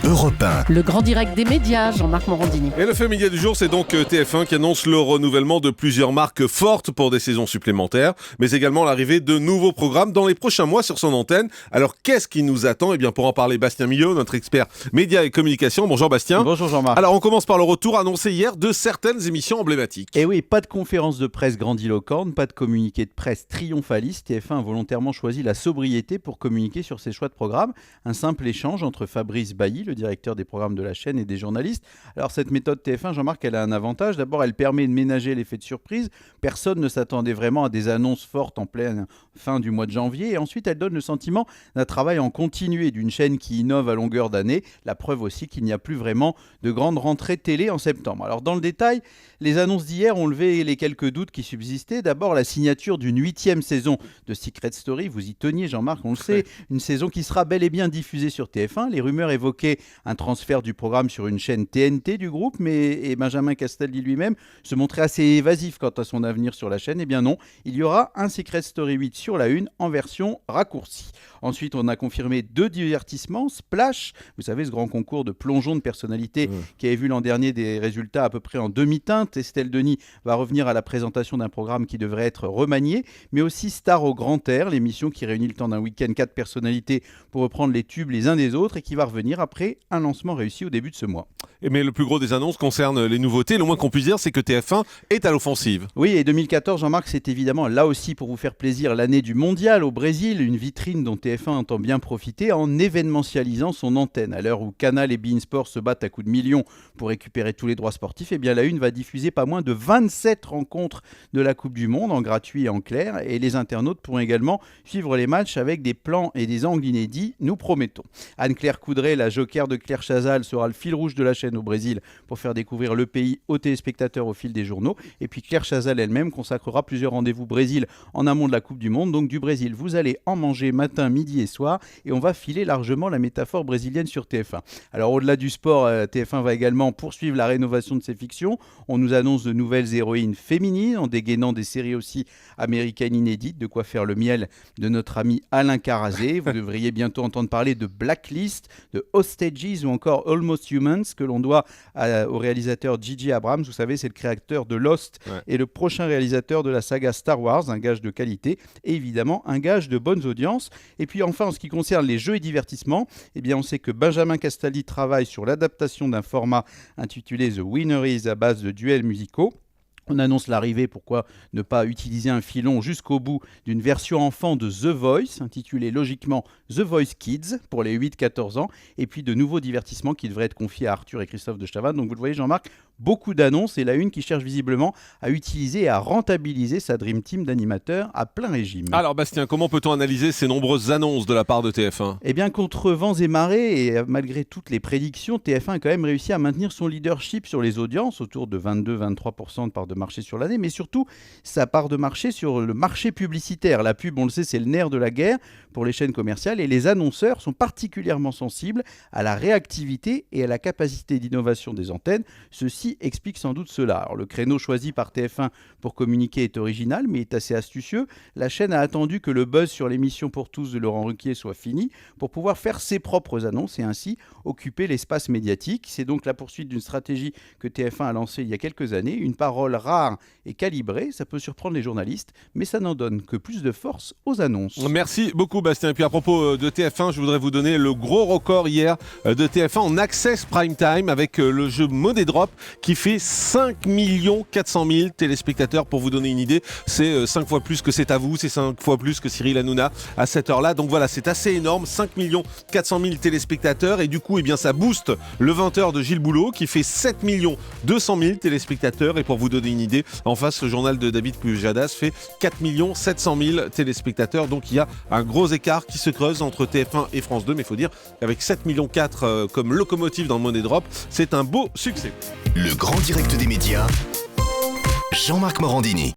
Europe 1. Le grand direct des médias, Jean-Marc Morandini. Et le fait média du jour, c'est donc TF1 qui annonce le renouvellement de plusieurs marques fortes pour des saisons supplémentaires, mais également l'arrivée de nouveaux programmes dans les prochains mois sur son antenne. Alors, qu'est-ce qui nous attend ? Eh bien, pour en parler, Bastien Millot, notre expert médias et communication. Bonjour Bastien. Bonjour Jean-Marc. Alors, on commence par le retour annoncé hier de certaines émissions emblématiques. Et oui, pas de conférence de presse grandiloquente, pas de communiqué de presse triomphaliste. TF1 a volontairement choisi la sobriété pour communiquer sur ses choix de programme. Un simple échange entre Fabrice Bailly, le directeur des programmes de la chaîne, et des journalistes. Alors cette méthode TF1, Jean-Marc, elle a un avantage. D'abord, elle permet de ménager l'effet de surprise. Personne ne s'attendait vraiment à des annonces fortes en pleine fin du mois de janvier. Et ensuite, elle donne le sentiment d'un travail en continué, d'une chaîne qui innove à longueur d'année. La preuve aussi qu'il n'y a plus vraiment de grande rentrée télé en septembre. Alors dans le détail, les annonces d'hier ont levé les quelques doutes qui subsistaient. D'abord, la signature d'une 8e saison de Secret Story. Vous y teniez, Jean-Marc, on le sait. Une saison qui sera bel et bien diffusée sur TF1. Les rumeurs évoquaient un transfert du programme sur une chaîne TNT du groupe, mais Benjamin Castaldi lui-même se montrait assez évasif quant à son avenir sur la chaîne. Eh bien non, il y aura un Secret Story 8 sur la une en version raccourcie. Ensuite, on a confirmé 2 divertissements. Splash, vous savez, ce grand concours de plongeon de personnalité qui avait vu l'an dernier des résultats à peu près en demi-teinte. Estelle Denis va revenir à la présentation d'un programme qui devrait être remanié, mais aussi Star au grand air, l'émission qui réunit le temps d'un week-end 4 personnalités pour reprendre les tubes les uns des autres et qui va revenir après un lancement réussi au début de ce mois. Mais le plus gros des annonces concerne les nouveautés. Le moins qu'on puisse dire, c'est que TF1 est à l'offensive. Oui, et 2014, Jean-Marc, c'est évidemment là aussi pour vous faire plaisir l'année du mondial au Brésil, une vitrine dont TF1 entend bien profiter en événementialisant son antenne. À l'heure où Canal et beIN Sport se battent à coups de millions pour récupérer tous les droits sportifs, eh bien la Une va diffuser pas moins de 27 rencontres de la Coupe du Monde en gratuit et en clair, et les internautes pourront également suivre les matchs avec des plans et des angles inédits, nous promettons. Anne-Claire Coudray, la joker de Claire Chazal, sera le fil rouge de la chaîne au Brésil pour faire découvrir le pays aux téléspectateurs au fil des journaux. Et puis Claire Chazal elle-même consacrera plusieurs rendez-vous Brésil en amont de la Coupe du Monde. Donc du Brésil, vous allez en manger matin, midi et soir, et on va filer largement la métaphore brésilienne sur TF1. Alors au-delà du sport, TF1 va également poursuivre la rénovation de ses fictions. On nous annonce de nouvelles héroïnes féminines en dégainant des séries aussi américaines inédites, de quoi faire le miel de notre ami Alain Carazé. Vous devriez bientôt entendre parler de Blacklist, de Hostages ou encore Almost Humans, que l'on doit au réalisateur J.J. Abrams. Vous savez, c'est le créateur de Lost et le prochain réalisateur de la saga Star Wars, un gage de qualité et évidemment un gage de bonnes audiences. Et puis enfin, en ce qui concerne les jeux et divertissements, eh bien, on sait que Benjamin Castaldi travaille sur l'adaptation d'un format intitulé The Winner Is à base de duels musicaux. On annonce l'arrivée, pourquoi ne pas utiliser un filon jusqu'au bout, d'une version enfant de The Voice, intitulée logiquement The Voice Kids, pour les 8-14 ans, et puis de nouveaux divertissements qui devraient être confiés à Arthur et Christophe de Chavannes. Donc vous le voyez, Jean-Marc, beaucoup d'annonces, et la Une qui cherche visiblement à utiliser et à rentabiliser sa Dream Team d'animateurs à plein régime. Alors Bastien, comment peut-on analyser ces nombreuses annonces de la part de TF1 ? Eh bien, contre vents et marées, et malgré toutes les prédictions, TF1 a quand même réussi à maintenir son leadership sur les audiences, autour de 22-23% de part de marché sur l'année, mais surtout sa part de marché sur le marché publicitaire. La pub, on le sait, c'est le nerf de la guerre pour les chaînes commerciales, et les annonceurs sont particulièrement sensibles à la réactivité et à la capacité d'innovation des antennes. Ceci explique sans doute cela. Alors, le créneau choisi par TF1 pour communiquer est original, mais est assez astucieux. La chaîne a attendu que le buzz sur l'émission Pour tous de Laurent Ruquier soit fini pour pouvoir faire ses propres annonces et ainsi occuper l'espace médiatique. C'est donc la poursuite d'une stratégie que TF1 a lancée il y a quelques années, une parole rare et calibrée. Ça peut surprendre les journalistes, mais ça n'en donne que plus de force aux annonces. Merci beaucoup Bastien. Et puis à propos de TF1, je voudrais vous donner le gros record hier de TF1 en Access Prime Time avec le jeu Money Drop qui fait 5 400 000 téléspectateurs. Pour vous donner une idée, c'est 5 fois plus que C'est à vous, c'est 5 fois plus que Cyril Hanouna à cette heure-là. Donc voilà, c'est assez énorme, 5 400 000 téléspectateurs. Et du coup, eh bien, ça booste le 20h de Gilles Boulot qui fait 7 200 000 téléspectateurs. Et pour vous donner une idée, en face, le journal de David Pujadas fait 4 700 000 téléspectateurs. Donc il y a un gros écart qui se creuse entre TF1 et France 2. Mais il faut dire qu'avec 7,4 millions comme locomotive dans le Money Drop, c'est un beau succès. Le grand direct des médias, Jean-Marc Morandini.